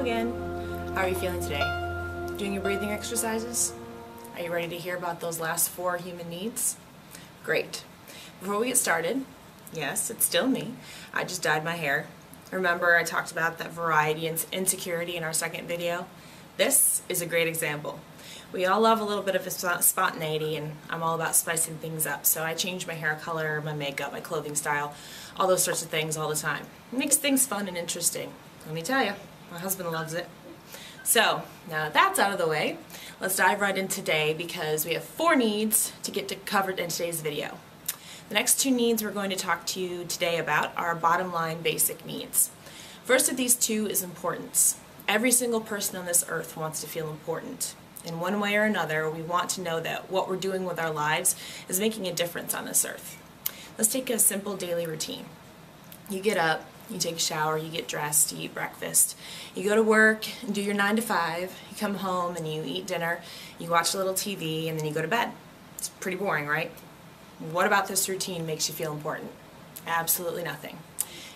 again. How are you feeling today? Doing your breathing exercises? Are you ready to hear about those last 4 human needs? Great. Before we get started, yes, it's still me. I just dyed my hair. Remember I talked about that variety and insecurity in our second video? This is a great example. We all love a little bit of spontaneity, and I'm all about spicing things up, so I change my hair color, my makeup, my clothing style, all those sorts of things all the time. It makes things fun and interesting. Let me tell you, my husband loves it. So, now that that's out of the way, let's dive right in today because we have 4 needs to get covered in today's video. The next 2 needs we're going to talk to you today about are bottom line basic needs. First of these 2 is importance. Every single person on this earth wants to feel important. In one way or another, we want to know that what we're doing with our lives is making a difference on this earth. Let's take a simple daily routine. You get up, you take a shower, you get dressed, you eat breakfast, you go to work and do your 9 to 5, you come home and you eat dinner, you watch a little TV, and then you go to bed. It's pretty boring, right? What about this routine makes you feel important? Absolutely nothing.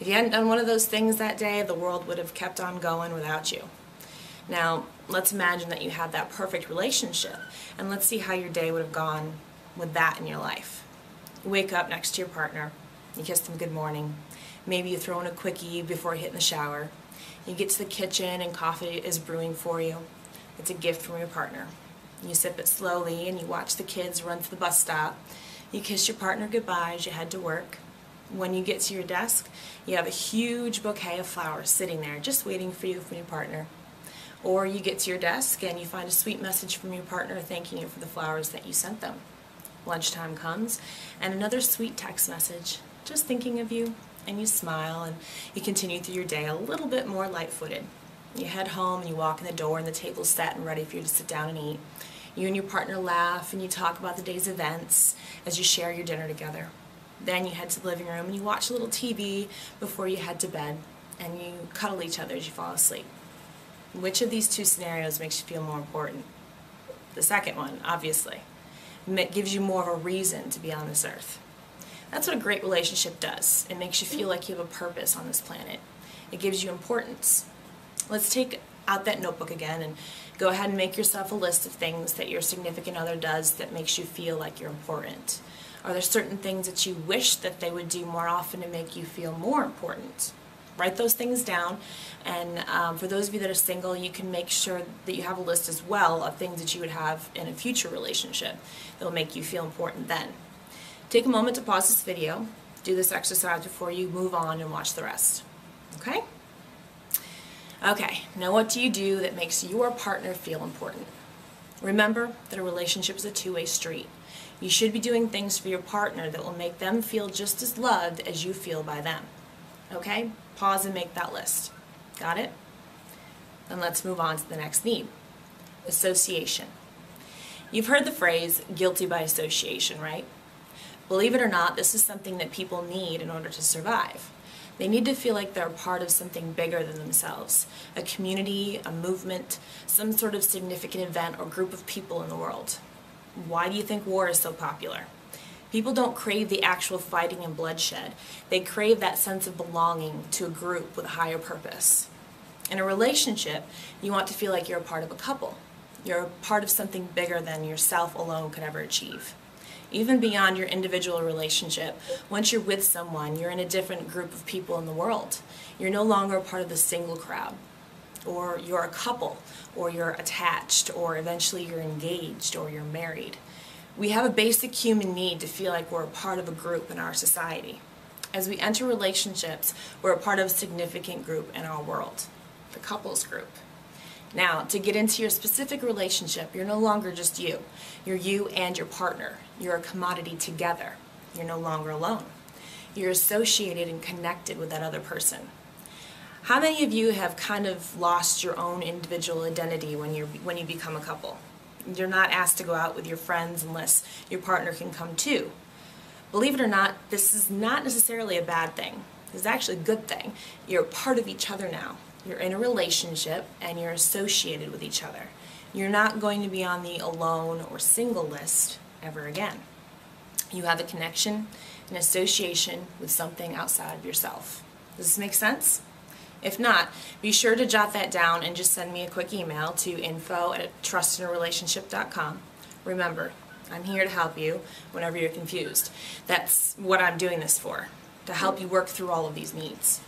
If you hadn't done one of those things that day, the world would have kept on going without you. Now, let's imagine that you had that perfect relationship, and let's see how your day would have gone with that in your life. You wake up next to your partner, you kiss them good morning, maybe you throw in a quickie before hitting the shower, you get to the kitchen and coffee is brewing for you. It's a gift from your partner. You sip it slowly and you watch the kids run to the bus stop. You kiss your partner goodbye as you head to work. When you get to your desk, you have a huge bouquet of flowers sitting there just waiting for you from your partner. Or you get to your desk and you find a sweet message from your partner thanking you for the flowers that you sent them. Lunchtime comes and another sweet text message, just thinking of you, and you smile and you continue through your day a little bit more light-footed. You head home and you walk in the door and the table's set and ready for you to sit down and eat. You and your partner laugh and you talk about the day's events as you share your dinner together. Then you head to the living room and you watch a little TV before you head to bed, and you cuddle each other as you fall asleep. Which of these 2 scenarios makes you feel more important? The second one, obviously. It gives you more of a reason to be on this earth. That's what a great relationship does. It makes you feel like you have a purpose on this planet. It gives you importance. Let's take out that notebook again and go ahead and make yourself a list of things that your significant other does that makes you feel like you're important. Are there certain things that you wish that they would do more often to make you feel more important? Write those things down, and for those of you that are single, you can make sure that you have a list as well of things that you would have in a future relationship that will make you feel important then. Take a moment to pause this video, do this exercise before you move on and watch the rest. Okay? Okay, now what do you do that makes your partner feel important? Remember that a relationship is a 2-way street. You should be doing things for your partner that will make them feel just as loved as you feel by them. Okay? Pause and make that list. Got it? Then let's move on to the next need. Association. You've heard the phrase guilty by association, right? Believe it or not, this is something that people need in order to survive. They need to feel like they're part of something bigger than themselves, a community, a movement, some sort of significant event or group of people in the world. Why do you think war is so popular? People don't crave the actual fighting and bloodshed. They crave that sense of belonging to a group with a higher purpose. In a relationship, you want to feel like you're a part of a couple. You're a part of something bigger than yourself alone could ever achieve. Even beyond your individual relationship, once you're with someone, you're in a different group of people in the world. You're no longer a part of the single crowd, or you're a couple, or you're attached, or eventually you're engaged, or you're married. We have a basic human need to feel like we're a part of a group in our society. As we enter relationships, we're a part of a significant group in our world, the couples group. Now, to get into your specific relationship, you're no longer just you. You're you and your partner. You're a commodity together. You're no longer alone. You're associated and connected with that other person. How many of you have kind of lost your own individual identity when you become a couple? You're not asked to go out with your friends unless your partner can come too. Believe it or not, this is not necessarily a bad thing. It's actually a good thing. You're a part of each other now. You're in a relationship and you're associated with each other. You're not going to be on the alone or single list ever again. You have a connection, an association with something outside of yourself. Does this make sense? If not, be sure to jot that down and just send me a quick email to info@trustinaRelationship.com. Remember, I'm here to help you whenever you're confused. That's what I'm doing this for, to help you work through all of these needs.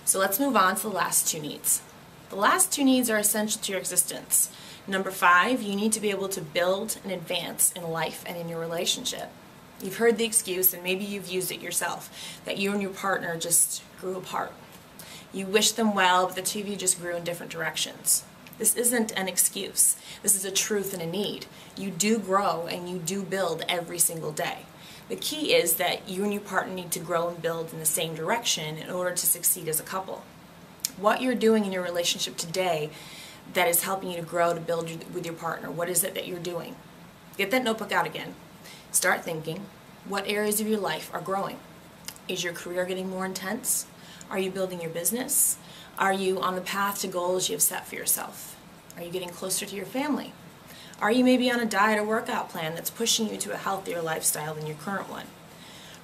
So let's move on to the last two needs. The last two needs are essential to your existence. Number 5, you need to be able to build and advance in life and in your relationship. You've heard the excuse, and maybe you've used it yourself, that you and your partner just grew apart. You wish them well, but the two of you just grew in different directions. This isn't an excuse. This is a truth and a need. You do grow and you do build every single day. The key is that you and your partner need to grow and build in the same direction in order to succeed as a couple. What you're doing in your relationship today that is helping you to grow, to build with your partner, what is it that you're doing? Get that notebook out again. Start thinking, what areas of your life are growing? Is your career getting more intense? Are you building your business? Are you on the path to goals you have set for yourself? Are you getting closer to your family? Are you maybe on a diet or workout plan that's pushing you to a healthier lifestyle than your current one?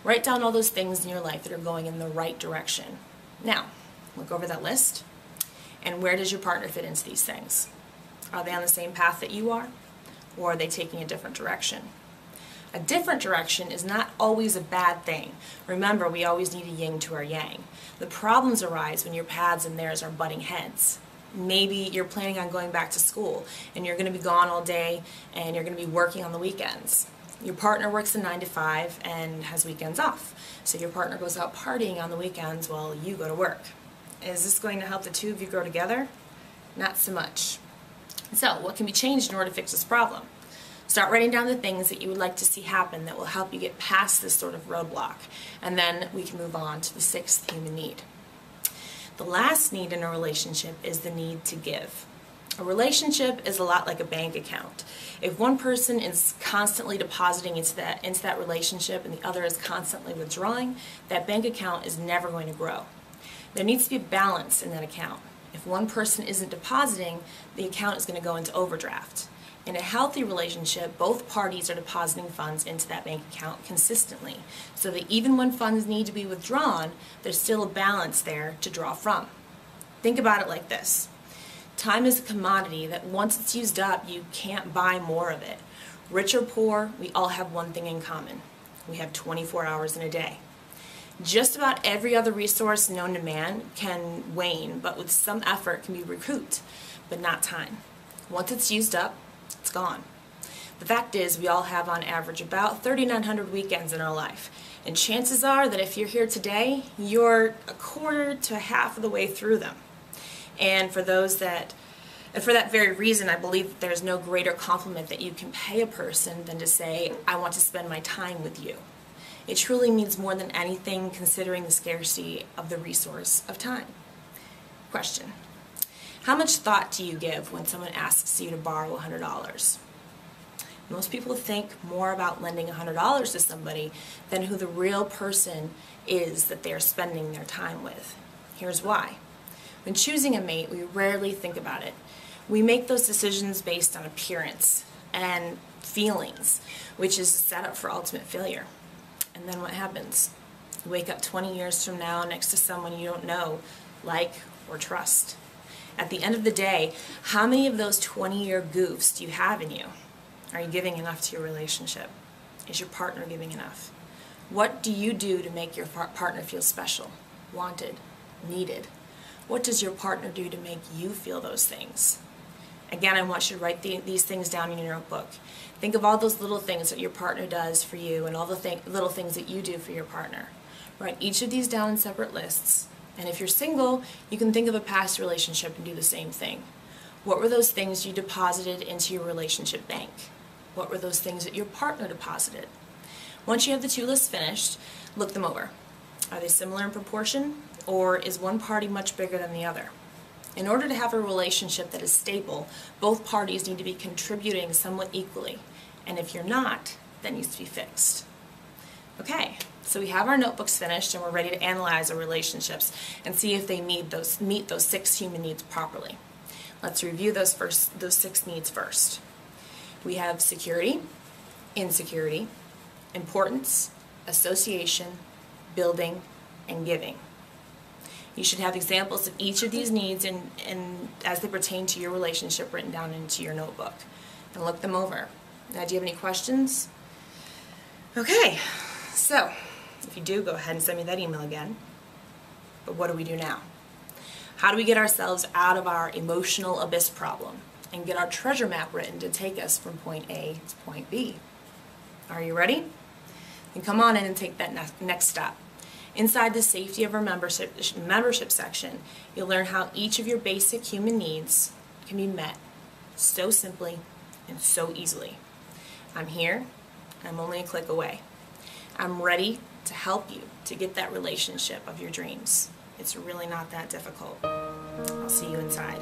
Write down all those things in your life that are going in the right direction. Now, look over that list, and where does your partner fit into these things? Are they on the same path that you are, or are they taking a different direction? A different direction is not always a bad thing. Remember, we always need a yin to our yang. The problems arise when your paths and theirs are butting heads. Maybe you're planning on going back to school and you're going to be gone all day and you're going to be working on the weekends. Your partner works a 9 to 5 and has weekends off. So your partner goes out partying on the weekends while you go to work. Is this going to help the two of you grow together? Not so much. So what can be changed in order to fix this problem? Start writing down the things that you would like to see happen that will help you get past this sort of roadblock. And then we can move on to the 6th human need. The last need in a relationship is the need to give. A relationship is a lot like a bank account. If one person is constantly depositing into that relationship and the other is constantly withdrawing, that bank account is never going to grow. There needs to be a balance in that account. If one person isn't depositing, the account is going to go into overdraft. In a healthy relationship, both parties are depositing funds into that bank account consistently, so that even when funds need to be withdrawn, there's still a balance there to draw from. Think about it like this. Time is a commodity that once it's used up, you can't buy more of it. Rich or poor, we all have one thing in common. We have 24 hours in a day. Just about every other resource known to man can wane, but with some effort can be recouped, but not time. Once it's used up, it's gone. The fact is, we all have on average about 3,900 weekends in our life. And chances are that if you're here today, you're a quarter to half of the way through them. And for that very reason, I believe that there's no greater compliment that you can pay a person than to say, I want to spend my time with you. It truly means more than anything, considering the scarcity of the resource of time. Question. How much thought do you give when someone asks you to borrow $100? Most people think more about lending $100 to somebody than who the real person is that they're spending their time with. Here's why. When choosing a mate, we rarely think about it. We make those decisions based on appearance and feelings, which is a setup for ultimate failure. And then what happens? You wake up 20 years from now next to someone you don't know, like, or trust. At the end of the day, how many of those 20-year goofs do you have in you? Are you giving enough to your relationship? Is your partner giving enough? What do you do to make your partner feel special, wanted, needed? What does your partner do to make you feel those things? Again, I want you to write these things down in your notebook. Think of all those little things that your partner does for you and all the little things that you do for your partner. Write each of these down in separate lists. And if you're single, you can think of a past relationship and do the same thing. What were those things you deposited into your relationship bank? What were those things that your partner deposited? Once you have the 2 lists finished, look them over. Are they similar in proportion, or is one party much bigger than the other? In order to have a relationship that is stable, both parties need to be contributing somewhat equally. And if you're not, that needs to be fixed. Okay, so we have our notebooks finished and we're ready to analyze our relationships and see if they meet those 6 human needs properly. Let's review those 6 needs first. We have security, insecurity, importance, association, building, and giving. You should have examples of each of these needs and as they pertain to your relationship written down into your notebook. And look them over. Now, do you have any questions? Okay, so if you do, go ahead and send me that email again. But what do we do now? How do we get ourselves out of our emotional abyss problem and get our treasure map written to take us from point A to point B? Are you ready? Then come on in and take that next step. Inside the safety of our membership section, you'll learn how each of your basic human needs can be met so simply and so easily. I'm here. I'm only a click away. I'm ready to help you to get that relationship of your dreams. It's really not that difficult. I'll see you inside.